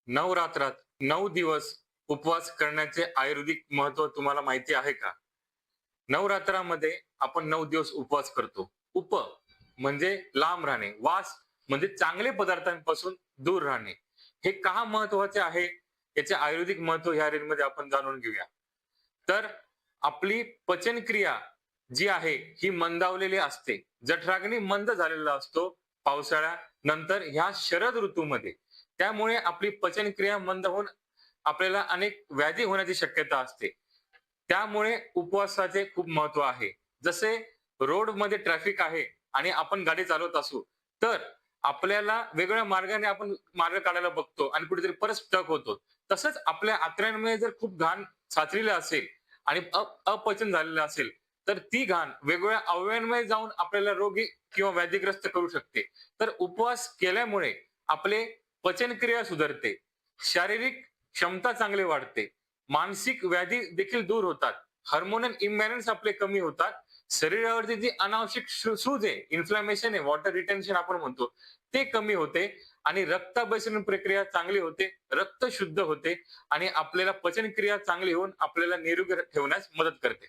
नवरात्रात 9 दिवस उपवास करण्याचे आयुर्वेदिक महत्व तुम्हाला माहिती आहे का? नवरात्रामध्ये आपण 9 दिवस उपवास करतो. म्हणजे लांब राहणे, वास म्हणजे चांगले पदार्थांपासून दूर राहणे. हे का महत्वाचे आहे? याचे आयुर्वेदिक महत्व ह्या रीलमध्ये आपण जाणून घेऊया. तर आपली पचनक्रिया जी आहे ही मंदावलेली असते. जठराग्नी मंद झालेला असतो पावसाळ्यानंतर ह्या शरद ऋतूमध्ये. त्यामुळे आपली पचनक्रिया मंद होऊन आपल्याला अनेक व्याधी होण्याची शक्यता असते. त्यामुळे उपवासाचे खूप महत्व आहे. जसे रोडमध्ये ट्रॅफिक आहे आणि आपण गाडी चालवत असू, तर आपल्याला वेगवेगळ्या मार्गाने आपण मार्ग काढायला बघतो आणि कुठेतरी परत स्टक होतो. तसंच आपल्या आतड्यांमध्ये जर खूप घाण साचलेलं असेल आणि अपचन झालेलं असेल, तर ती घाण वेगवेगळ्या अवयवांमध्ये जाऊन आपल्याला रोगी किंवा व्याधिग्रस्त करू शकते. तर उपवास केल्यामुळे आपले पचनक्रिया सुधारते, शारीरिक क्षमता चांगली वाढते, मानसिक व्याधी देखील दूर होतात, हार्मोनल इम्बॅलन्स आपले कमी होतात, शरीरावरती जी अनावश्यक सूज आहे, इन्फ्लॅमेशन आहे, वॉटर रिटेन्शन आपण म्हणतो, ते कमी होते आणि रक्ताभिसरण प्रक्रिया चांगली होते, रक्त शुद्ध होते आणि आपल्याला पचनक्रिया चांगली होऊन आपल्याला निरोगी ठेवण्यास मदत करते.